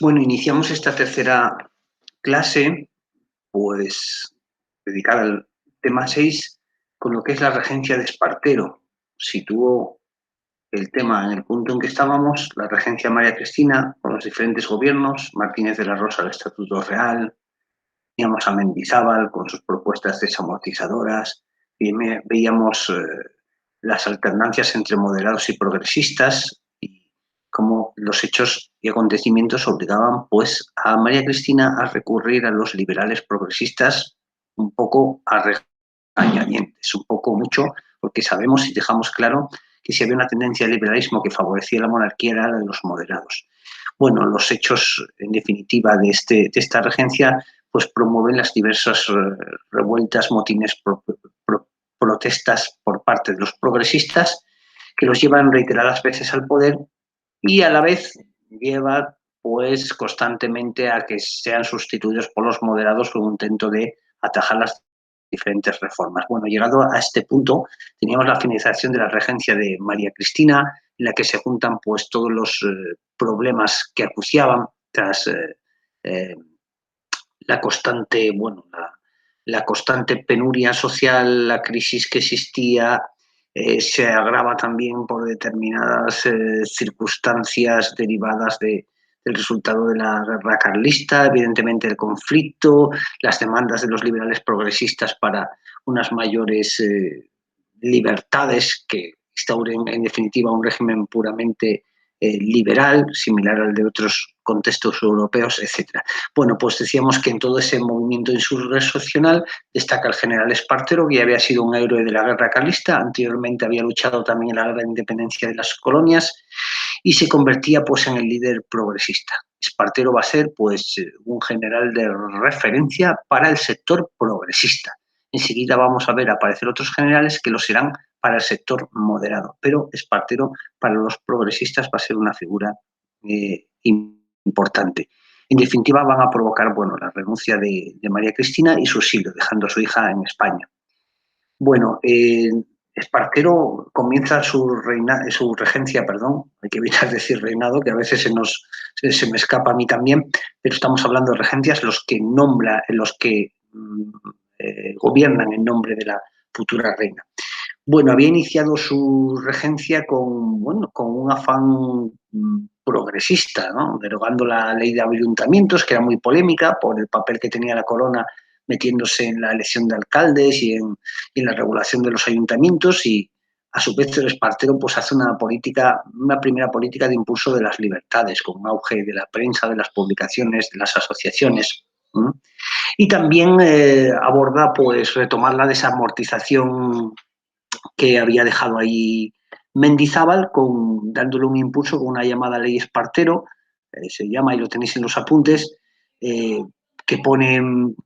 Bueno, iniciamos esta tercera clase, pues, dedicada al tema 6, con lo que es la regencia de Espartero. Situó el tema en el punto en que estábamos, la regencia María Cristina, con los diferentes gobiernos, Martínez de la Rosa, el Estatuto Real, teníamos a Mendizábal con sus propuestas desamortizadoras, y veíamos las alternancias entre moderados y progresistas, y cómo los hechos y acontecimientos obligaban pues a María Cristina a recurrir a los liberales progresistas un poco a regañadientes, un poco mucho, porque sabemos y dejamos claro que si había una tendencia al liberalismo que favorecía la monarquía era la de los moderados. Bueno, los hechos, en definitiva, de esta regencia pues promueven las diversas revueltas, motines, protestas por parte de los progresistas, que los llevan reiteradas veces al poder y a la vez lleva pues constantemente a que sean sustituidos por los moderados con un intento de atajar las diferentes reformas. Bueno, llegado a este punto, teníamos la finalización de la regencia de María Cristina, en la que se juntan pues todos los problemas que acuciaban tras la constante, bueno, la constante penuria social, la crisis que existía, se agrava también por determinadas circunstancias derivadas del resultado de la guerra carlista, evidentemente el conflicto, las demandas de los liberales progresistas para unas mayores libertades que instauren en definitiva un régimen puramente liberal, similar al de otros contextos europeos, etc. Bueno, pues decíamos que en todo ese movimiento insurreccional destaca el general Espartero, que ya había sido un héroe de la guerra carlista, anteriormente había luchado también en la guerra de independencia de las colonias y se convertía pues en el líder progresista. Espartero va a ser pues un general de referencia para el sector progresista. Enseguida vamos a ver aparecer otros generales que lo serán para el sector moderado, pero Espartero para los progresistas va a ser una figura importante. En definitiva, van a provocar bueno, la renuncia de María Cristina y su exilio, dejando a su hija en España. Bueno, Espartero comienza su regencia, perdón, hay que evitar decir reinado, que a veces se me escapa a mí también, pero estamos hablando de regencias, los que gobiernan en nombre de la futura reina. Bueno, había iniciado su regencia con un afán progresista, ¿no? Derogando la ley de ayuntamientos, que era muy polémica por el papel que tenía la corona metiéndose en la elección de alcaldes y en la regulación de los ayuntamientos, y a su vez el Espartero pues hace una primera política de impulso de las libertades, con un auge de la prensa, de las publicaciones, de las asociaciones. Y también aborda pues retomar la desamortización que había dejado ahí Mendizábal, dándole un impulso con una llamada ley Espartero, se llama y lo tenéis en los apuntes, que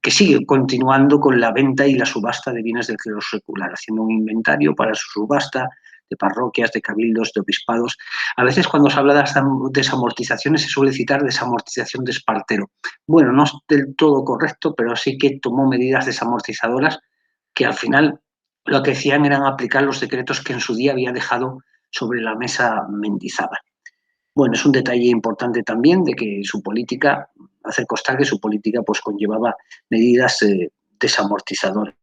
sigue continuando con la venta y la subasta de bienes del clero secular, haciendo un inventario para su subasta de parroquias, de cabildos, de obispados. A veces cuando se habla de desamortizaciones se suele citar desamortización de Espartero. Bueno, no es del todo correcto, pero sí que tomó medidas desamortizadoras que al final lo que hacían eran aplicar los decretos que en su día había dejado sobre la mesa Mendizábal. Bueno, es un detalle importante también de que su política, hacer constar que su política pues conllevaba medidas desamortizadoras.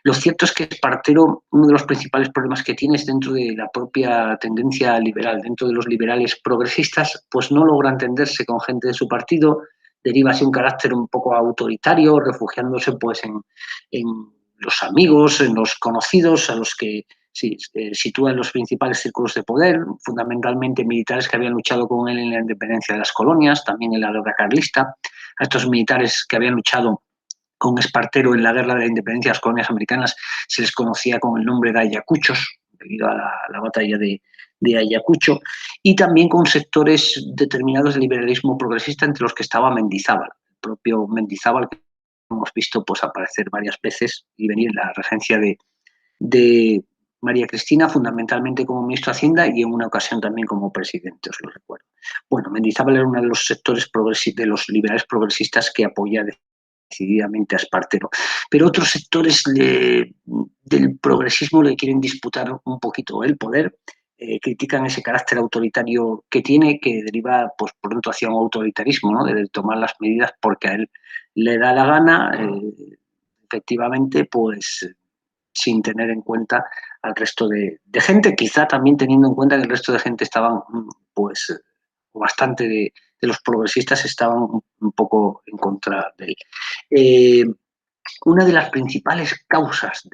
Lo cierto es que Espartero, uno de los principales problemas que tiene es dentro de la propia tendencia liberal, dentro de los liberales progresistas, pues no logra entenderse con gente de su partido, deriva así un carácter un poco autoritario, refugiándose pues en los amigos, en los conocidos, a los que sitúa en los principales círculos de poder, fundamentalmente militares que habían luchado con él en la independencia de las colonias, también en la guerra carlista, a estos militares que habían luchado con Espartero en la guerra de la independencia de las colonias americanas se les conocía con el nombre de ayacuchos, debido a la batalla de Ayacucho, y también con sectores determinados del liberalismo progresista, entre los que estaba Mendizábal, el propio Mendizábal, que hemos visto pues, aparecer varias veces y venir en la regencia de María Cristina, fundamentalmente como ministro de Hacienda y en una ocasión también como presidente, os lo recuerdo. Bueno, Mendizábal era uno de los sectores de los liberales progresistas que apoya decididamente a Espartero. Pero otros sectores del progresismo le quieren disputar un poquito el poder critican ese carácter autoritario que tiene, que deriva pues pronto hacia un autoritarismo, ¿no? De tomar las medidas porque a él le da la gana, efectivamente, pues sin tener en cuenta al resto de gente, quizá también teniendo en cuenta que el resto de gente estaban, pues, bastante de los progresistas estaban un poco en contra de él. Una de las principales causas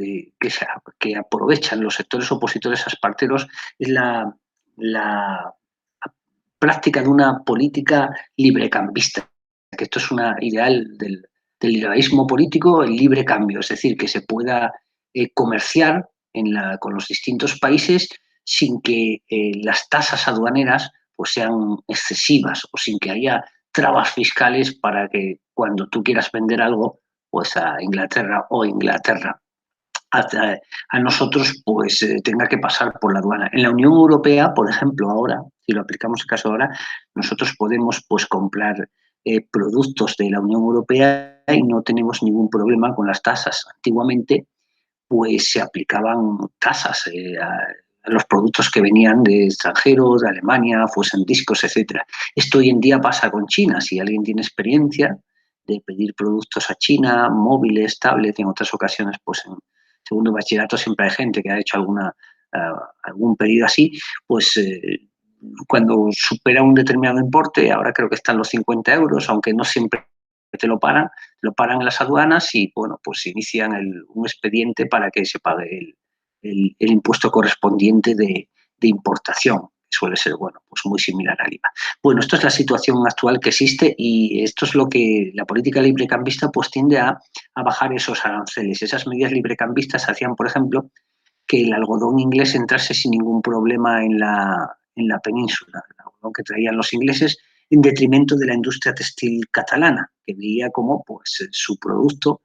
que aprovechan los sectores opositores a Esparteros es la práctica de una política librecambista, que esto es una ideal del liberalismo político, el libre cambio, es decir, que se pueda comerciar con los distintos países sin que las tasas aduaneras pues, sean excesivas o sin que haya trabas fiscales para que cuando tú quieras vender algo pues a Inglaterra o Inglaterra a nosotros pues tenga que pasar por la aduana. En la Unión Europea, por ejemplo, ahora, si lo aplicamos el caso ahora, nosotros podemos pues comprar productos de la Unión Europea y no tenemos ningún problema con las tasas. Antiguamente pues se aplicaban tasas a los productos que venían de extranjeros, de Alemania, fuesen discos, etcétera. Esto hoy en día pasa con China. Si alguien tiene experiencia de pedir productos a China, móviles, tablets, en otras ocasiones, pues en segundo bachillerato siempre hay gente que ha hecho algún pedido así, pues cuando supera un determinado importe, ahora creo que están los 50 euros, aunque no siempre lo paran en las aduanas y, bueno, pues inician un expediente para que se pague el impuesto correspondiente de importación, que suele ser, bueno, pues muy similar al IVA. Bueno, esto es la situación actual que existe y esto es lo que la política librecambista pues tiende a bajar esos aranceles. Esas medidas librecambistas hacían, por ejemplo, que el algodón inglés entrase sin ningún problema en la península, el algodón que traían los ingleses, en detrimento de la industria textil catalana, que veía como pues, su producto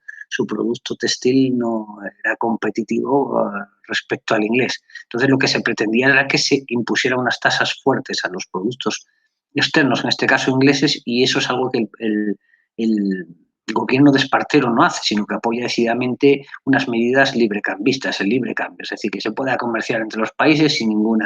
textil no era competitivo respecto al inglés. Entonces, lo que se pretendía era que se impusieran unas tasas fuertes a los productos externos, en este caso ingleses, y eso es algo que el gobierno de Espartero no hace, sino que apoya decididamente unas medidas librecambistas, el libre cambio, es decir, que se pueda comerciar entre los países sin ningún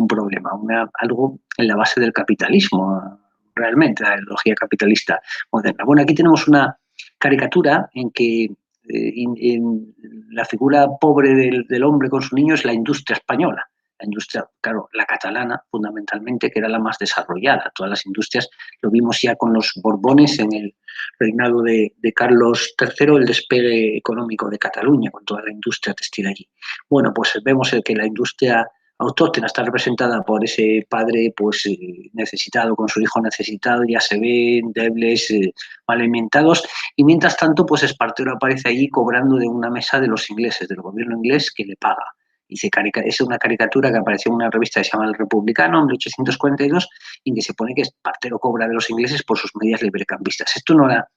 problema, algo en la base del capitalismo, realmente, la ideología capitalista moderna. Bueno, aquí tenemos una caricatura en que en la figura pobre del hombre con su niño es la industria española. La industria, claro, la catalana, fundamentalmente, que era la más desarrollada. Todas las industrias lo vimos ya con los Borbones en el reinado de Carlos III, el despegue económico de Cataluña, con toda la industria textil allí. Bueno, pues vemos que la industria autóctona está representada por ese padre pues necesitado con su hijo necesitado, ya se ven endebles, mal alimentados, y mientras tanto pues Espartero aparece allí cobrando de una mesa de los ingleses, del gobierno inglés que le paga. Es una caricatura que apareció en una revista que se llama El Republicano en 1842, en que se pone que Espartero cobra de los ingleses por sus medidas librecambistas. Esto no era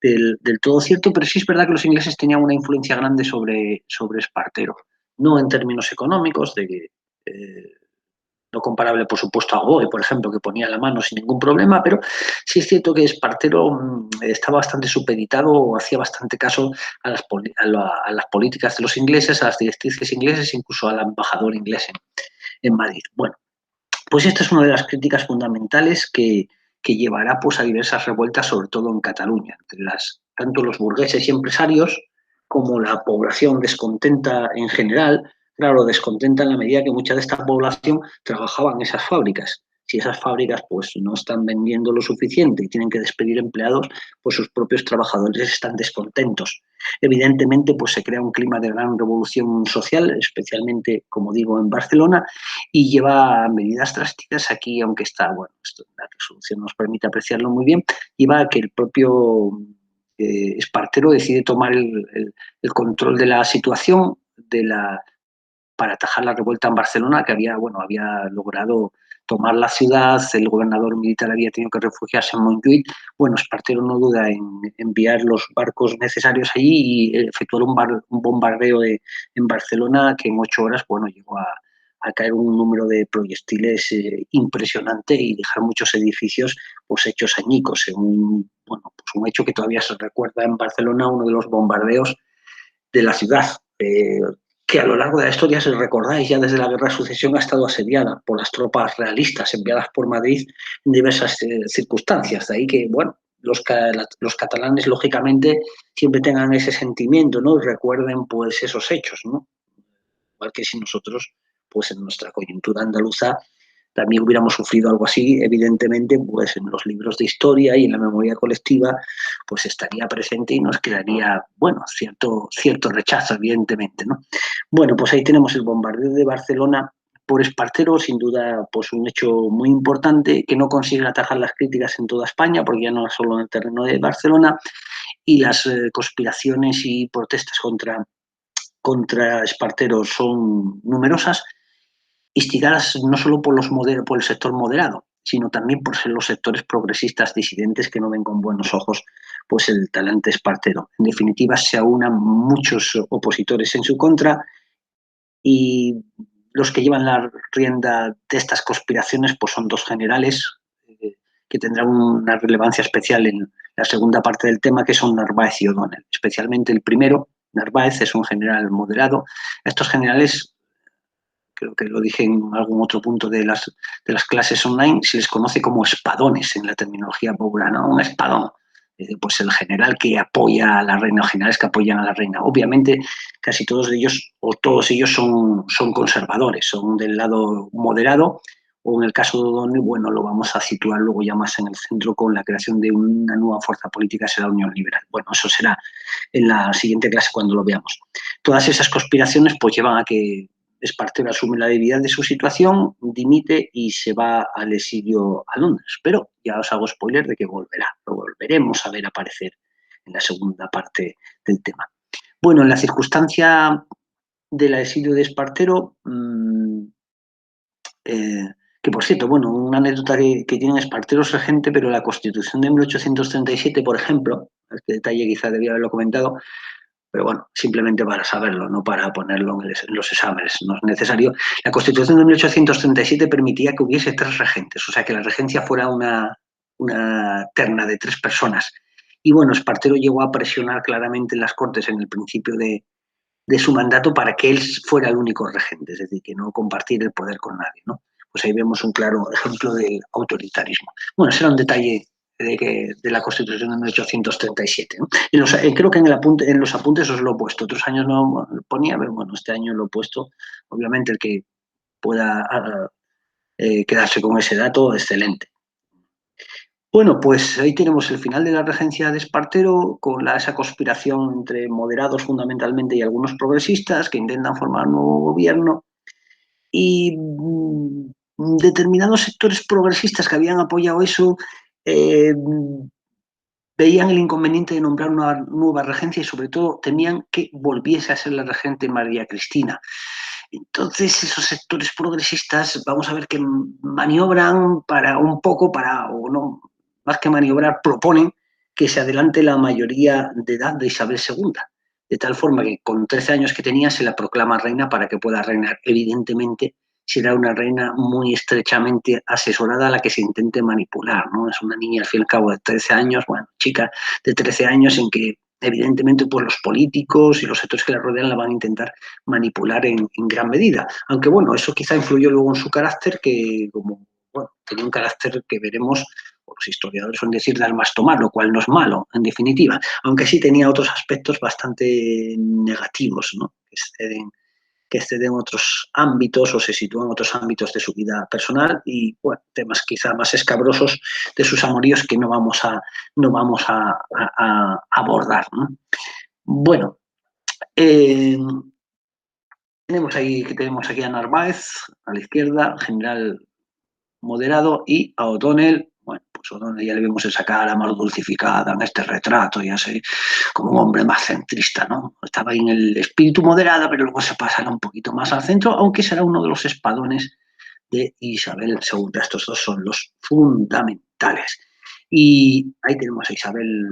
del todo cierto, pero sí es verdad que los ingleses tenían una influencia grande sobre Espartero. No en términos económicos, de que no comparable, por supuesto, a Goe, por ejemplo, que ponía la mano sin ningún problema, pero sí es cierto que Espartero estaba bastante supeditado o hacía bastante caso a las políticas de los ingleses, a las directrices inglesas, incluso al embajador inglés en Madrid. Bueno, pues esta es una de las críticas fundamentales que llevará pues, a diversas revueltas, sobre todo en Cataluña, entre tanto los burgueses y empresarios como la población descontenta en general. Claro, descontenta en la medida que mucha de esta población trabajaba en esas fábricas. Si esas fábricas pues, no están vendiendo lo suficiente y tienen que despedir empleados, pues sus propios trabajadores están descontentos. Evidentemente, pues se crea un clima de gran revolución social, especialmente, como digo, en Barcelona, y lleva medidas drásticas aquí, aunque bueno, la resolución nos permite apreciarlo muy bien, lleva a que el propio Espartero decide tomar el control de la situación para atajar la revuelta en Barcelona, que había logrado tomar la ciudad, el gobernador militar había tenido que refugiarse en Montjuïc. Bueno, Espartero no duda en enviar los barcos necesarios allí y efectuar un bombardeo en Barcelona que en 8 horas llegó a caer un número de proyectiles impresionante y dejar muchos edificios pues hechos añicos. Un hecho que todavía se recuerda en Barcelona, uno de los bombardeos de la ciudad, que a lo largo de la historia, si recordáis, ya desde la Guerra de Sucesión ha estado asediada por las tropas realistas enviadas por Madrid en diversas circunstancias. De ahí que, bueno, los catalanes, lógicamente, siempre tengan ese sentimiento, ¿no? Y recuerden, pues, esos hechos, ¿no? Igual que si nosotros, pues, en nuestra coyuntura andaluza también hubiéramos sufrido algo así, evidentemente, pues en los libros de historia y en la memoria colectiva, pues estaría presente y nos quedaría, bueno, cierto rechazo, evidentemente, ¿no? Bueno, pues ahí tenemos el bombardeo de Barcelona por Espartero, sin duda, pues un hecho muy importante que no consigue atajar las críticas en toda España, porque ya no solo en el terreno de Barcelona, y las conspiraciones y protestas contra Espartero son numerosas, instigadas no solo por el sector moderado, sino también por los sectores progresistas disidentes que no ven con buenos ojos pues el talante Espartero. En definitiva, se aunan muchos opositores en su contra y los que llevan la rienda de estas conspiraciones pues son dos generales que tendrán una relevancia especial en la segunda parte del tema, que son Narváez y O'Donnell. Especialmente el primero, Narváez, es un general moderado. Estos generales, creo que lo dije en algún otro punto de las clases online, se les conoce como espadones en la terminología popular, ¿no? Un espadón, pues el general que apoya a la reina, o generales que apoyan a la reina. Obviamente, casi todos ellos, o todos ellos son conservadores, son del lado moderado, o en el caso de O'Donnell, bueno, lo vamos a situar luego ya más en el centro con la creación de una nueva fuerza política, será la Unión Liberal. Bueno, eso será en la siguiente clase cuando lo veamos. Todas esas conspiraciones pues llevan a que Espartero asume la debilidad de su situación, dimite y se va al exilio a Londres. Pero ya os hago spoiler de que volverá, lo volveremos a ver aparecer en la segunda parte del tema. Bueno, en la circunstancia del exilio de Espartero, que por cierto, bueno, una anécdota que tiene Espartero es regente, pero la Constitución de 1837, por ejemplo, este detalle quizá debía haberlo comentado, pero bueno, simplemente para saberlo, no para ponerlo en los exámenes, no es necesario. La Constitución de 1837 permitía que hubiese 3 regentes, o sea, que la regencia fuera una terna de 3 personas. Y bueno, Espartero llegó a presionar claramente en las Cortes en el principio de su mandato para que él fuera el único regente, es decir, que no compartir el poder con nadie, ¿no? Pues ahí vemos un claro ejemplo del autoritarismo. Bueno, ese era un detalle de la Constitución de 1837. ¿No? Creo que en los apuntes os lo he puesto, otros años no lo ponía, pero bueno, este año lo he puesto. Obviamente el que pueda quedarse con ese dato, excelente. Bueno, pues ahí tenemos el final de la regencia de Espartero, con esa conspiración entre moderados fundamentalmente y algunos progresistas que intentan formar un nuevo gobierno. Y determinados sectores progresistas que habían apoyado eso veían el inconveniente de nombrar una nueva regencia y sobre todo temían que volviese a ser la regente María Cristina. Entonces esos sectores progresistas vamos a ver que maniobran o no, más que maniobrar, proponen que se adelante la mayoría de edad de Isabel II, de tal forma que con 13 años que tenía se la proclama reina para que pueda reinar. Evidentemente será una reina muy estrechamente asesorada a la que se intente manipular, ¿no? Es una niña al fin y al cabo de 13 años, bueno, chica de 13 años en que evidentemente pues los políticos y los sectores que la rodean la van a intentar manipular en gran medida. Aunque bueno, eso quizá influyó luego en su carácter, que como bueno, tenía un carácter que veremos, o los historiadores suelen decir, de armas tomar, lo cual no es malo, en definitiva, aunque sí tenía otros aspectos bastante negativos, ¿no? Que exceden otros ámbitos o se sitúan en otros ámbitos de su vida personal y bueno, temas quizá más escabrosos de sus amoríos que no vamos a abordar, ¿no? Bueno, tenemos aquí a Narváez a la izquierda, general moderado, y a O'Donnell. Bueno, pues O'Donnell ya le vemos esa cara más dulcificada en este retrato, ya sé, como un hombre más centrista, ¿no? Estaba ahí en el espíritu moderada, pero luego se pasará un poquito más al centro, aunque será uno de los espadones de Isabel II. Estos dos son los fundamentales. Y ahí tenemos a Isabel,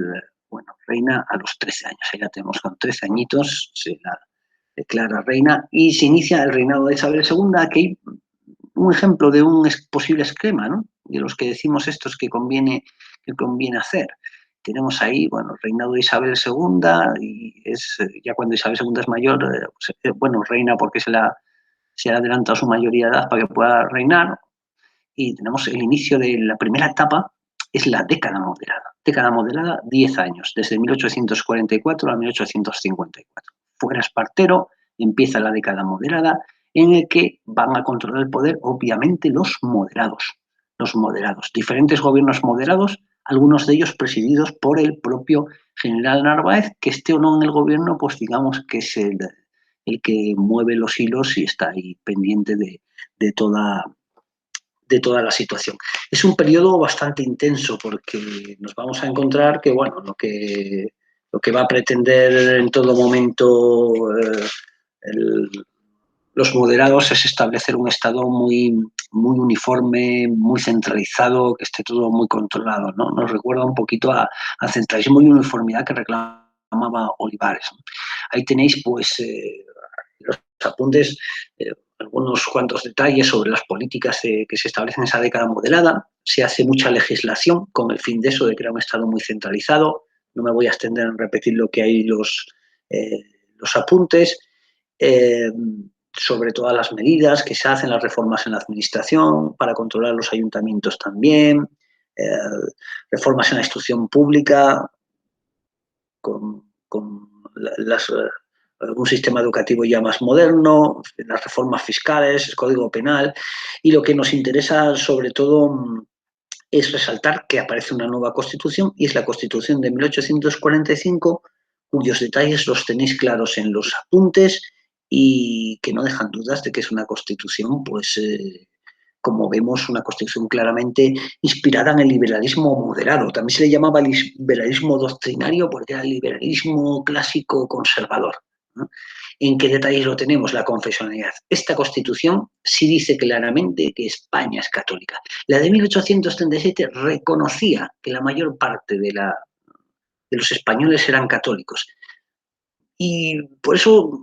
bueno, reina a los 13 años. Ahí la tenemos con 13 añitos, se la declara reina y se inicia el reinado de Isabel II. Aquí un ejemplo de un posible esquema, ¿no? De los que decimos estos que conviene hacer. tenemos ahí, bueno, el reinado de Isabel II, y es ya cuando Isabel II es mayor, bueno, reina porque se ha adelantado su mayoría de edad para que pueda reinar, y tenemos el inicio de la primera etapa, es la década moderada. Década moderada, 10 años, desde 1844 a 1854. Fuera Espartero, empieza la década moderada, en el que van a controlar el poder, obviamente, los moderados. Los moderados. Diferentes gobiernos moderados, algunos de ellos presididos por el propio general Narváez, que esté o no en el gobierno, pues digamos que es el que mueve los hilos y está ahí pendiente de toda la situación. Es un periodo bastante intenso porque nos vamos a encontrar que, bueno, lo que va a pretender en todo momento los moderados es establecer un Estado muy uniforme, muy centralizado, que esté todo muy controlado, ¿no? Nos recuerda un poquito al centralismo y uniformidad que reclamaba Olivares. Ahí tenéis, pues, los apuntes, algunos cuantos detalles sobre las políticas que se establecen en esa década moderada. Se hace mucha legislación con el fin de eso, de crear un Estado muy centralizado. No me voy a extender en repetir lo que hay los apuntes. Sobre todas las medidas que se hacen, las reformas en la administración, para controlar los ayuntamientos también, reformas en la instrucción pública, con un sistema educativo ya más moderno, las reformas fiscales, el Código Penal, y lo que nos interesa sobre todo es resaltar que aparece una nueva Constitución, y es la Constitución de 1845, cuyos detalles los tenéis claros en los apuntes y que no dejan dudas de que es una Constitución, pues, como vemos, una Constitución claramente inspirada en el liberalismo moderado. También se le llamaba liberalismo doctrinario porque era el liberalismo clásico conservador, ¿no? ¿En qué detalles lo tenemos? La confesionalidad. Esta Constitución sí dice claramente que España es católica. La de 1837 reconocía que la mayor parte de los españoles eran católicos. Y por eso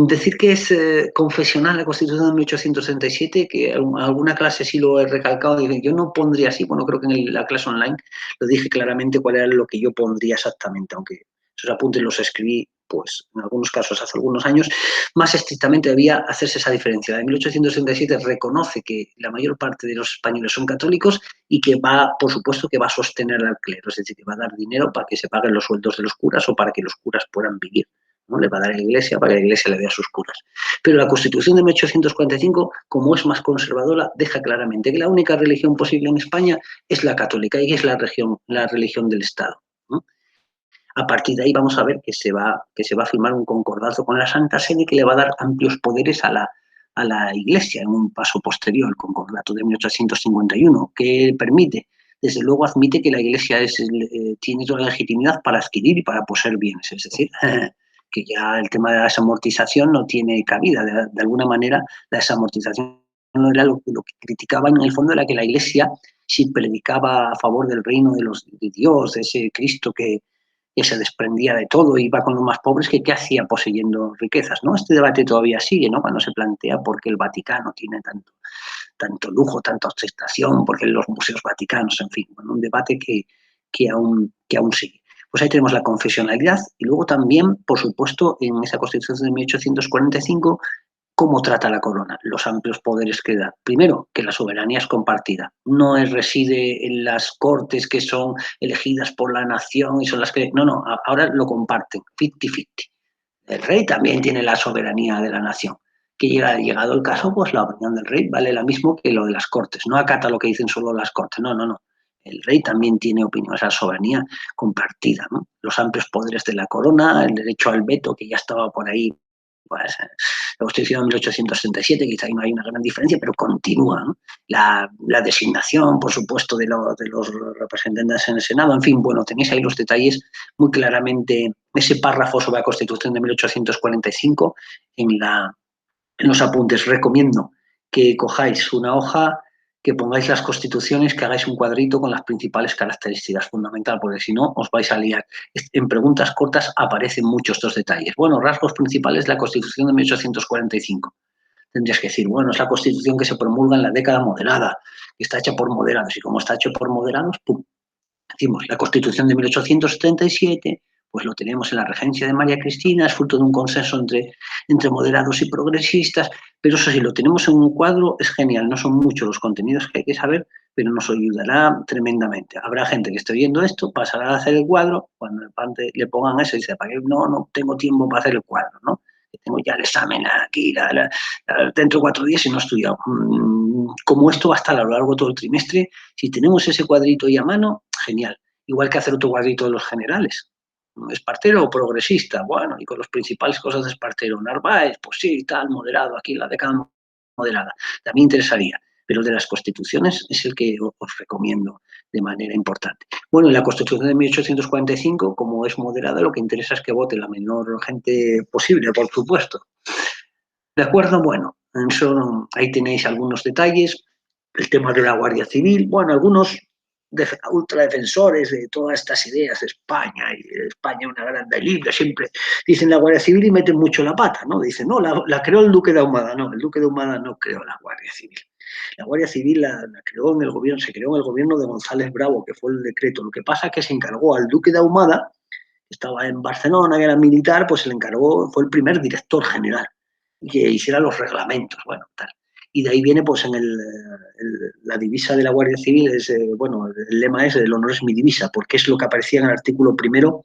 decir que es confesional la Constitución de 1837, que alguna clase sí lo he recalcado, y yo no pondría así, bueno, creo que en la clase online lo dije claramente cuál era lo que yo pondría exactamente, aunque esos apuntes los escribí, pues, en algunos casos hace algunos años. Más estrictamente debía hacerse esa diferencia. La de 1867 reconoce que la mayor parte de los españoles son católicos y que va, por supuesto, que va a sostener al clero, es decir, que va a dar dinero para que se paguen los sueldos de los curas o para que los curas puedan vivir, ¿no? Le va a dar a la Iglesia para que la Iglesia le dé a sus curas. Pero la Constitución de 1845, como es más conservadora, deja claramente que la única religión posible en España es la católica y es la religión del Estado, ¿no? A partir de ahí vamos a ver que se va a firmar un concordato con la Santa Sede que le va a dar amplios poderes a la Iglesia en un paso posterior, el concordato de 1851, que permite, desde luego admite que la Iglesia tiene toda la legitimidad para adquirir y para poseer bienes, es decir, que ya el tema de la desamortización no tiene cabida. De alguna manera, la desamortización no era lo que criticaban, en el fondo era que la Iglesia, si predicaba a favor del reino de Dios, de ese Cristo que se desprendía de todo y iba con los más pobres, que qué hacía poseyendo riquezas, ¿no? Este debate todavía sigue, ¿no? Cuando se plantea por qué el Vaticano tiene tanto lujo, tanta ostentación, por qué los museos vaticanos, en fin, bueno, un debate que aún sigue. Pues ahí tenemos la confesionalidad y luego también, por supuesto, en esa Constitución de 1845, ¿cómo trata la corona? Los amplios poderes que da. Primero, que la soberanía es compartida. No reside en las cortes que son elegidas por la nación y son las que... No, ahora lo comparten, 50-50. El rey también tiene la soberanía de la nación. Que llegado el caso, pues la opinión del rey vale la misma que lo de las cortes. No acata lo que dicen solo las cortes. No. El rey también tiene opinión, esa soberanía compartida, ¿no? Los amplios poderes de la corona, el derecho al veto, que ya estaba por ahí, pues, la Constitución de 1867, quizá ahí no hay una gran diferencia, pero continúa, ¿no? La designación, por supuesto, de los representantes en el Senado, en fin, bueno, tenéis ahí los detalles muy claramente, ese párrafo sobre la Constitución de 1845 en los apuntes. Recomiendo que cojáis una hoja, que pongáis las constituciones, que hagáis un cuadrito con las principales características fundamentales, porque si no os vais a liar. En preguntas cortas aparecen muchos estos detalles. Bueno, rasgos principales de la Constitución de 1845. Tendrías que decir, bueno, es la Constitución que se promulga en la década moderada, que está hecha por moderados, y como está hecho por moderados, ¡pum!, decimos, la Constitución de 1877, pues lo tenemos en la regencia de María Cristina, es fruto de un consenso entre moderados y progresistas, pero eso sí, lo tenemos en un cuadro, es genial, no son muchos los contenidos que hay que saber, pero nos ayudará tremendamente. Habrá gente que esté viendo esto, pasará a hacer el cuadro, cuando le pongan eso, dice, ¿para qué? No tengo tiempo para hacer el cuadro, ¿no? Tengo ya el examen aquí, dentro de 4 días y no he estudiado. Como esto va a estar a lo largo de todo el trimestre, si tenemos ese cuadrito ahí a mano, genial. Igual que hacer otro cuadrito de los generales. Espartero o progresista, bueno, y con las principales cosas de Espartero. Narváez, pues sí, tal, moderado, aquí la década moderada. También interesaría, pero el de las constituciones es el que os recomiendo de manera importante. Bueno, en la Constitución de 1845, como es moderada, lo que interesa es que vote la menor gente posible, por supuesto. ¿De acuerdo? Bueno, eso, ahí tenéis algunos detalles. El tema de la Guardia Civil, bueno, algunos ultradefensores de todas estas ideas de España, y España una gran delicia, siempre dicen la Guardia Civil y meten mucho la pata, ¿no? Dicen, no, la creó el Duque de Ahumada, no, el Duque de Ahumada no creó la Guardia Civil. La Guardia Civil la creó en el gobierno, se creó en el gobierno de González Bravo, que fue el decreto. Lo que pasa es que se encargó al Duque de Ahumada, que estaba en Barcelona, que era militar, pues se le encargó, fue el primer director general, que hiciera los reglamentos, bueno, tal. Y de ahí viene, pues, la divisa de la Guardia Civil, bueno, el lema es el honor es mi divisa, porque es lo que aparecía en el artículo primero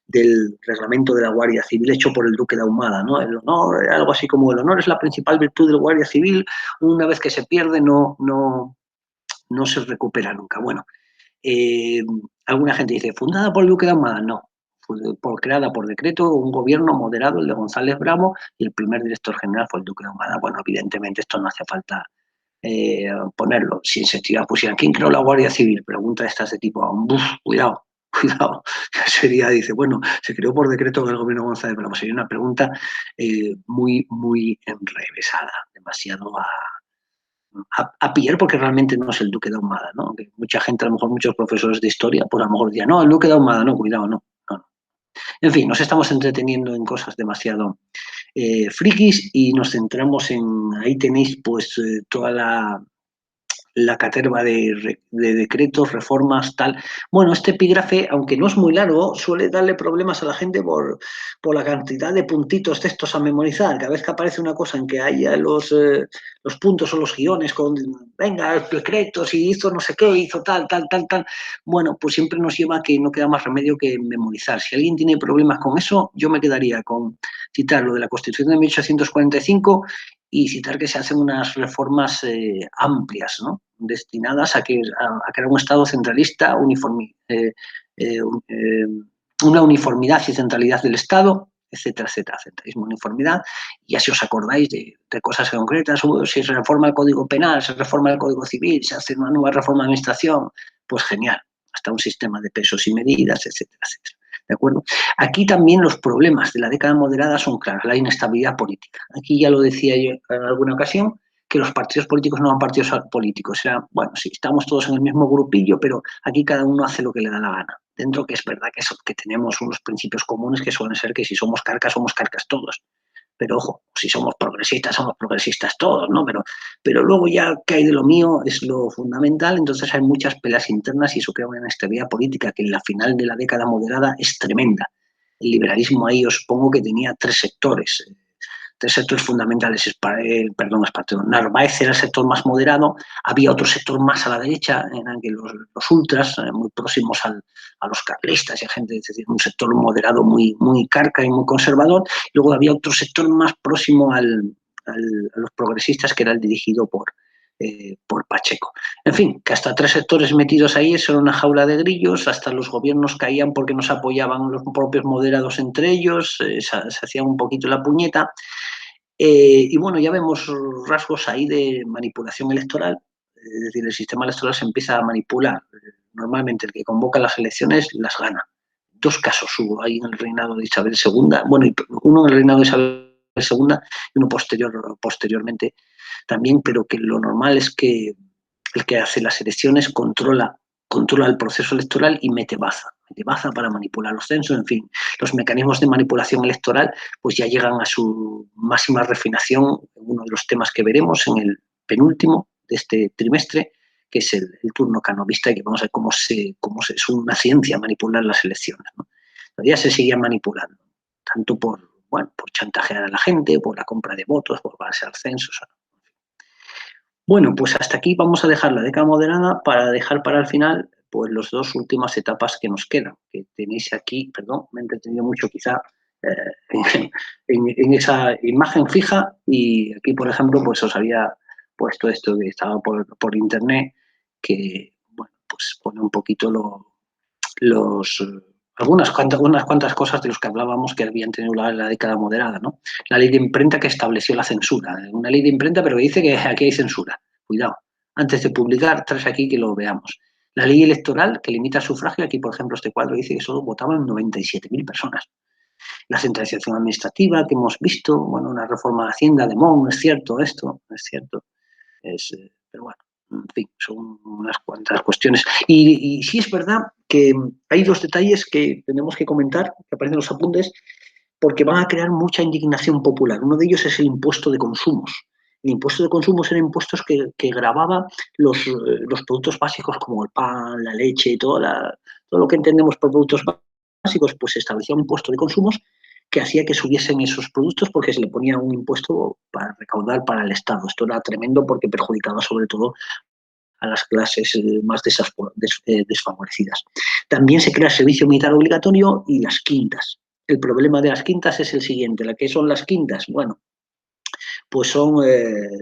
del reglamento de la Guardia Civil hecho por el Duque de Ahumada, ¿no? El honor, algo así como el honor es la principal virtud de la Guardia Civil, una vez que se pierde no se recupera nunca. Bueno, alguna gente dice, ¿fundada por el Duque de Ahumada? No, creada por decreto, un gobierno moderado, el de González Bravo, y el primer director general fue el Duque de Ahumada. Bueno, evidentemente esto no hace falta ponerlo. Si se pusieran, ¿quién creó la Guardia Civil? Pregunta estas de tipo, cuidado, cuidado. Sería, dice, bueno, se creó por decreto del gobierno de González Bravo. Sería una pregunta muy, muy enrevesada, demasiado a pillar, porque realmente no es el Duque de Ahumada, ¿no? Que mucha gente, a lo mejor muchos profesores de historia, pues a lo mejor dirían, no, el Duque de Ahumada, no, cuidado, no. En fin, nos estamos entreteniendo en cosas demasiado frikis y nos centramos en, ahí tenéis pues toda la caterva de decretos, reformas, tal. Bueno, este epígrafe, aunque no es muy largo, suele darle problemas a la gente por la cantidad de puntitos textos a memorizar. Cada vez que aparece una cosa en que haya los puntos o los guiones con, venga, decretos y hizo no sé qué, hizo tal, bueno, pues siempre nos lleva a que no queda más remedio que memorizar. Si alguien tiene problemas con eso, yo me quedaría con citar lo de la Constitución de 1845 y citar que se hacen unas reformas amplias, ¿no? Destinadas a crear un Estado centralista, una uniformidad y centralidad del Estado, etcétera, etcétera, centralismo, uniformidad, y así os acordáis de cosas concretas, si se reforma el Código Penal, se reforma el Código Civil, se hace una nueva reforma de administración, pues genial, hasta un sistema de pesos y medidas, etcétera, etcétera. ¿De acuerdo? Aquí también los problemas de la década moderada son claros, la inestabilidad política. Aquí ya lo decía yo en alguna ocasión, que los partidos políticos no son partidos políticos. Era, bueno, sí, estamos todos en el mismo grupillo, pero aquí cada uno hace lo que le da la gana. Dentro que es verdad que tenemos unos principios comunes que suelen ser que si somos carcas todos. Pero ojo, si somos progresistas todos, ¿no? Pero luego ya que hay de lo mío es lo fundamental, entonces hay muchas peleas internas y eso crea una inestabilidad política que en la final de la década moderada es tremenda. El liberalismo ahí os supongo que tenía tres sectores fundamentales. Narváez era el sector más moderado, había otro sector más a la derecha, eran que los ultras, muy próximos a los carlistas y a gente, es decir, un sector moderado muy, muy carca y muy conservador, y luego había otro sector más próximo a los progresistas, que era el dirigido por Pacheco. En fin, que hasta tres sectores metidos ahí, eso era una jaula de grillos, hasta los gobiernos caían porque no se apoyaban los propios moderados entre ellos, se hacían un poquito la puñeta. Y bueno, ya vemos rasgos ahí de manipulación electoral, es decir, el sistema electoral se empieza a manipular. Normalmente el que convoca las elecciones las gana. Dos casos hubo ahí en el reinado de Isabel II, bueno, uno en el reinado de Isabel II y uno posteriormente también, pero que lo normal es que el que hace las elecciones controla el proceso electoral y mete baza para manipular los censos, en fin, los mecanismos de manipulación electoral pues ya llegan a su máxima refinación, uno de los temas que veremos en el penúltimo de este trimestre, que es el turno canovista, y que vamos a ver cómo es una ciencia manipular las elecciones, ¿no? Todavía se seguían manipulando, tanto por chantajear a la gente, por la compra de votos, por hacer censos. Bueno, pues hasta aquí vamos a dejar la década moderada para dejar para el final pues las dos últimas etapas que nos quedan, que tenéis aquí, perdón, me he entretenido mucho quizá en esa imagen fija, y aquí, por ejemplo, pues os había puesto esto que estaba por internet, que, bueno, pues pone un poquito unas cuantas cosas de los que hablábamos que habían tenido lugar en la década moderada, ¿no? La ley de imprenta que estableció la censura. Una ley de imprenta, pero que dice que aquí hay censura. Cuidado. Antes de publicar, traes aquí que lo veamos. La ley electoral que limita el sufragio. Aquí, por ejemplo, este cuadro dice que solo votaban 97.000 personas. La centralización administrativa que hemos visto, bueno, una reforma de Hacienda de Mon, es cierto esto, es cierto. Pero bueno, en fin, son unas cuantas cuestiones. Y sí es verdad que hay dos detalles que tenemos que comentar, que aparecen en los apuntes, porque van a crear mucha indignación popular. Uno de ellos es el impuesto de consumos. El impuesto de consumos eran impuestos que grababa los productos básicos como el pan, la leche, todo lo que entendemos por productos básicos, pues se establecía un impuesto de consumos que hacía que subiesen esos productos porque se le ponía un impuesto para recaudar para el Estado. Esto era tremendo porque perjudicaba sobre todo a las clases más desfavorecidas. También se crea el servicio militar obligatorio y las quintas. El problema de las quintas es el siguiente. ¿La que son las quintas? Bueno, pues son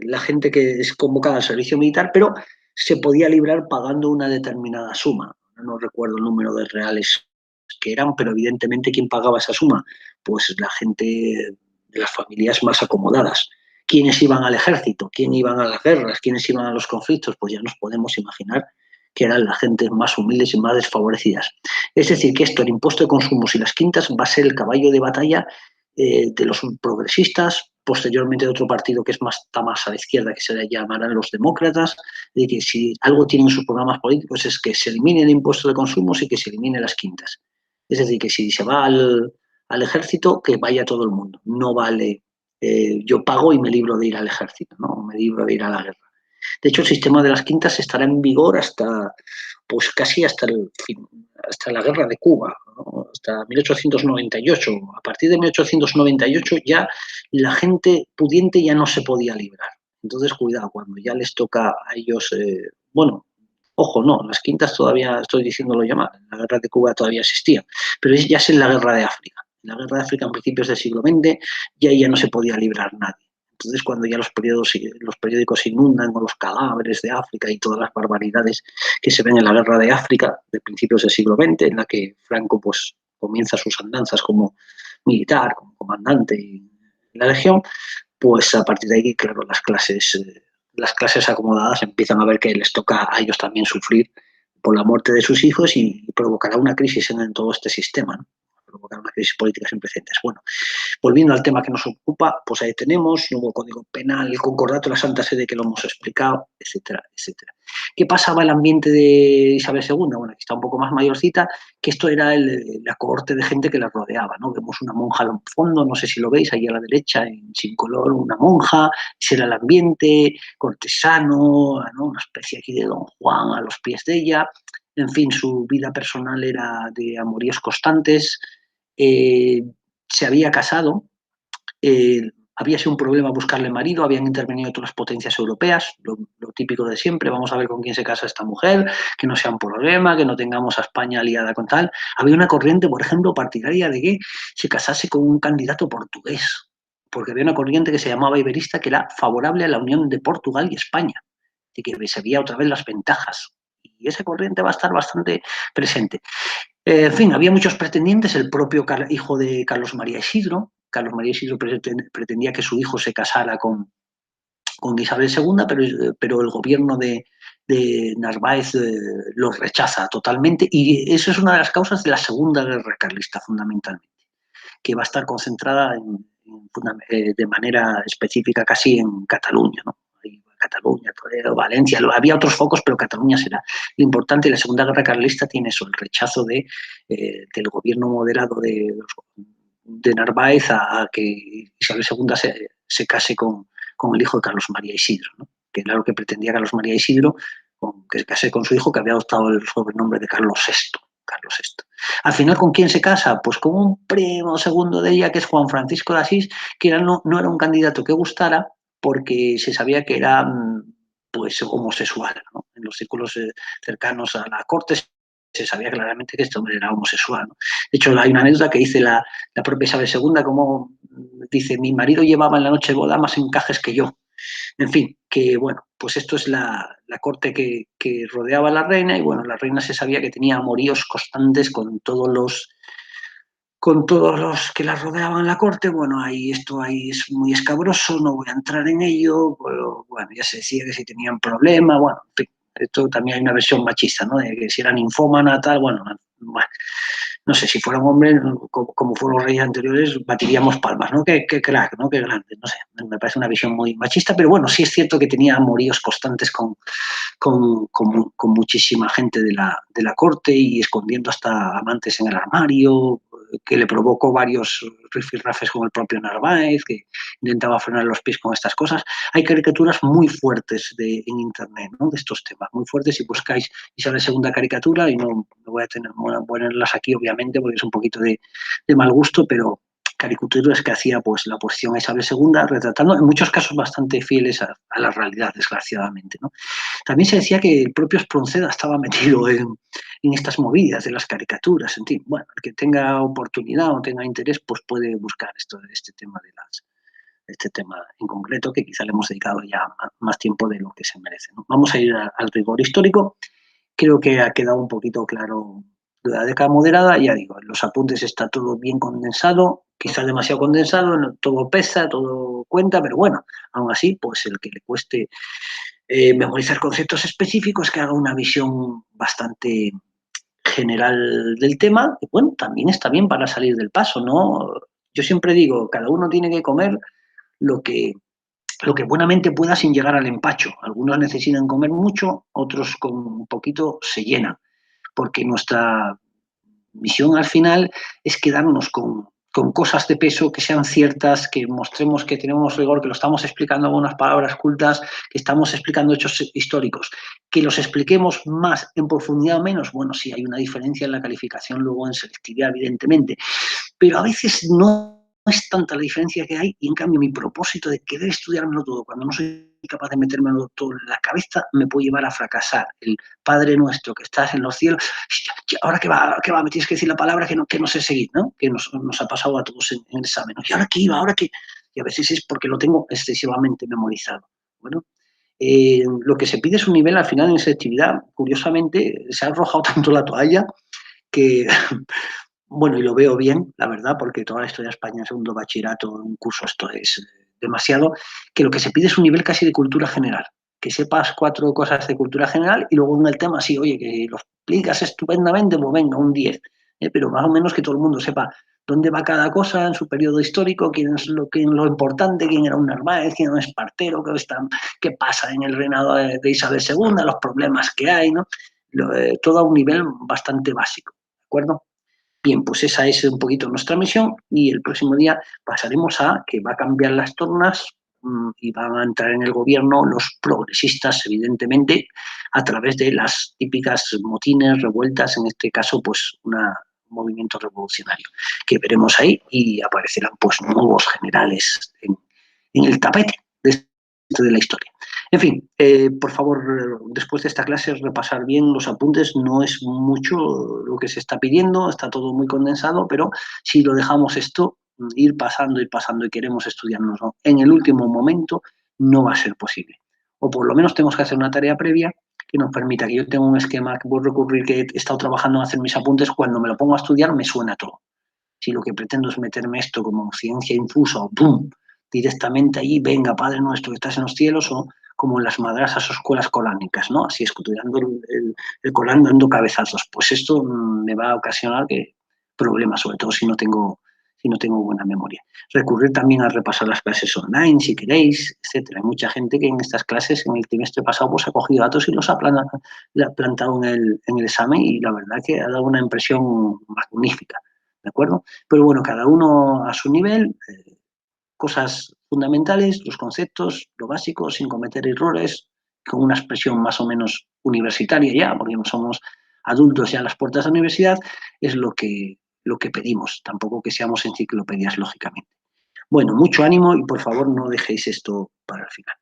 la gente que es convocada al servicio militar, pero se podía librar pagando una determinada suma. No recuerdo el número de reales que eran, pero evidentemente ¿quién pagaba esa suma? Pues la gente de las familias más acomodadas. ¿Quiénes iban al ejército? ¿Quiénes iban a las guerras? ¿Quiénes iban a los conflictos? Pues ya nos podemos imaginar que eran las gentes más humildes y más desfavorecidas. Es decir, que esto, el impuesto de consumos y las quintas, va a ser el caballo de batalla de los progresistas, posteriormente de otro partido que está más a la izquierda, que se le llamarán los demócratas, de que si algo tienen sus programas políticos es que se elimine el impuesto de consumos y que se elimine las quintas. Es decir, que si se va al ejército, que vaya todo el mundo. No vale, yo pago y me libro de ir al ejército, ¿no? Me libro de ir a la guerra. De hecho, el sistema de las quintas estará en vigor pues casi hasta la guerra de Cuba, ¿no? Hasta 1898. A partir de 1898 ya la gente pudiente ya no se podía librar. Entonces, cuidado, cuando ya les toca a ellos, ojo, no, las quintas todavía, estoy diciéndolo ya mal, la guerra de Cuba todavía existía, pero ya es en la guerra de África. En la guerra de África, en principios del siglo XX, ya no se podía librar nadie. Entonces, cuando ya los periódicos inundan con los cadáveres de África y todas las barbaridades que se ven en la guerra de África de principios del siglo XX, en la que Franco pues comienza sus andanzas como militar, como comandante en la legión, pues a partir de ahí, claro, las clases acomodadas empiezan a ver que les toca a ellos también sufrir por la muerte de sus hijos y provocará una crisis en todo este sistema, ¿no? Provocar una crisis política sin precedentes. Bueno, volviendo al tema que nos ocupa, pues ahí tenemos nuevo Código Penal, el Concordato de la Santa Sede, que lo hemos explicado, etcétera, etcétera. ¿Qué pasaba en el ambiente de Isabel II? Bueno, aquí está un poco más mayorcita, que esto era la cohorte de gente que la rodeaba, ¿no? Vemos una monja al fondo, no sé si lo veis, ahí a la derecha, sin color, una monja, ese era el ambiente, cortesano, ¿no? Una especie aquí de Don Juan a los pies de ella. En fin, su vida personal era de amoríos constantes. Se había casado, había sido un problema buscarle marido, habían intervenido todas las potencias europeas, lo típico de siempre, vamos a ver con quién se casa esta mujer, que no sea un problema, que no tengamos a España aliada con tal. Había una corriente, por ejemplo, partidaria de que se casase con un candidato portugués, porque había una corriente que se llamaba iberista que era favorable a la unión de Portugal y España, y que se veía otra vez las ventajas. Y esa corriente va a estar bastante presente. En fin, había muchos pretendientes, el propio hijo de Carlos María Isidro. Carlos María Isidro pretendía que su hijo se casara con Isabel II, pero el gobierno de Narváez lo rechaza totalmente, y eso es una de las causas de la Segunda Guerra Carlista, fundamentalmente, que va a estar concentrada de manera específica casi en Cataluña, ¿no? Cataluña, Toledo, Valencia, había otros focos, pero Cataluña será lo importante. La Segunda Guerra Carlista tiene eso, el rechazo del gobierno moderado de Narváez a que Isabel II se case con el hijo de Carlos María Isidro, ¿no? Que era lo que pretendía Carlos María Isidro, que se case con su hijo, que había adoptado el sobrenombre de Carlos VI. Carlos VI. Al final, ¿con quién se casa? Pues con un primo segundo de ella, que es Juan Francisco de Asís, que no era un candidato que gustara, porque se sabía que era pues homosexual, ¿no? En los círculos cercanos a la corte se sabía claramente que este hombre era homosexual, ¿no? De hecho, hay una anécdota que dice la propia Isabel II, como dice, mi marido llevaba en la noche de boda más encajes que yo. En fin, que bueno, pues esto es la corte que rodeaba a la reina, y bueno, la reina se sabía que tenía amoríos constantes con todos los que la rodeaban en la corte. Bueno, esto ahí es muy escabroso, no voy a entrar en ello, pero bueno, ya se decía que si tenían problema, bueno, en fin, esto también hay una versión machista, ¿no? De que si era ninfómana, tal, bueno, no sé, si fuera un hombre, como fueron los reyes anteriores, batiríamos palmas, ¿no? Qué crack, ¿no? Qué grande, no sé, me parece una visión muy machista, pero bueno, sí es cierto que tenía amoríos constantes con muchísima gente de la corte, y escondiendo hasta amantes en el armario, que le provocó varios rifirrafes con el propio Narváez, que intentaba frenar los pies con estas cosas. Hay caricaturas muy fuertes en internet, ¿no? De estos temas, muy fuertes. Si buscáis Isabel II caricatura, y no voy a ponerlas aquí, obviamente, porque es un poquito de mal gusto, pero caricaturas que hacía pues la oposición a Isabel II, retratando en muchos casos bastante fieles a la realidad, desgraciadamente, ¿no? También se decía que el propio Espronceda estaba metido en estas movidas de las caricaturas, en fin. Bueno, el que tenga oportunidad o tenga interés, pues puede buscar este tema este tema en concreto, que quizá le hemos dedicado ya más tiempo de lo que se merece, ¿no? Vamos a ir al rigor histórico. Creo que ha quedado un poquito claro la década moderada. Ya digo, en los apuntes está todo bien condensado, quizás demasiado condensado, no, todo pesa, todo cuenta, pero bueno, aún así, pues el que le cueste memorizar conceptos específicos, que haga una visión bastante general del tema, y bueno, también está bien para salir del paso, ¿no? Yo siempre digo, cada uno tiene que comer lo que, lo que buenamente pueda sin llegar al empacho. Algunos necesitan comer mucho, otros con un poquito se llenan, porque nuestra misión al final es quedarnos con cosas de peso que sean ciertas, que mostremos que tenemos rigor, que lo estamos explicando con unas palabras cultas, que estamos explicando hechos históricos. Que los expliquemos más en profundidad o menos, bueno, sí hay una diferencia en la calificación luego en selectividad, evidentemente, pero a veces no es tanta la diferencia que hay, y en cambio mi propósito de querer estudiármelo todo, cuando no soy capaz de metérmelo todo en la cabeza, me puede llevar a fracasar. El Padre Nuestro que estás en los cielos, ahora qué va, me tienes que decir la palabra que no sé seguir, ¿no? Que nos ha pasado a todos en el examen, ¿no? ¿Y ahora qué iba? ¿Ahora qué? Y a veces es porque lo tengo excesivamente memorizado. Bueno, lo que se pide es un nivel al final en selectividad. Curiosamente, se ha arrojado tanto la toalla que bueno, y lo veo bien, la verdad, porque toda la historia de España en segundo bachillerato, un curso, esto es demasiado, que lo que se pide es un nivel casi de cultura general, que sepas 4 cosas de cultura general, y luego en el tema, sí, oye, que lo explicas estupendamente, pues venga, un 10, pero más o menos que todo el mundo sepa dónde va cada cosa en su periodo histórico, quién es lo importante, quién era un Narváez, quién era un Espartero, qué pasa en el reinado de Isabel II, los problemas que hay, ¿no? Todo a un nivel bastante básico, ¿de acuerdo? Bien, pues esa es un poquito nuestra misión, y el próximo día pasaremos a que va a cambiar las tornas y van a entrar en el gobierno los progresistas, evidentemente, a través de las típicas motines, revueltas, en este caso, pues un movimiento revolucionario que veremos ahí, y aparecerán pues nuevos generales en el tapete de la historia. En fin, por favor, después de esta clase, repasar bien los apuntes. No es mucho lo que se está pidiendo, está todo muy condensado, pero si lo dejamos esto, ir pasando y queremos estudiarnos, ¿no?, en el último momento, no va a ser posible. O por lo menos tenemos que hacer una tarea previa que nos permita que yo tenga un esquema que puedo recurrir, que he estado trabajando en hacer mis apuntes. Cuando me lo pongo a estudiar, me suena todo. Si lo que pretendo es meterme esto como ciencia infusa o ¡pum!, directamente allí, venga, Padre Nuestro que estás en los cielos, o como en las madrasas o escuelas colánicas, ¿no? Así estudiando el Corán, dando cabezazos. Pues esto me va a ocasionar problemas, sobre todo si no tengo buena memoria. Recurrir también a repasar las clases online, si queréis, etcétera. Hay mucha gente que en estas clases, en el trimestre pasado, pues ha cogido datos y los ha plantado en el examen, y la verdad que ha dado una impresión magnífica, ¿de acuerdo? Pero bueno, cada uno a su nivel, cosas fundamentales, los conceptos, lo básico, sin cometer errores, con una expresión más o menos universitaria ya, porque no somos adultos ya a las puertas de la universidad, es lo que pedimos, tampoco que seamos enciclopedias, lógicamente. Bueno, mucho ánimo y por favor no dejéis esto para el final.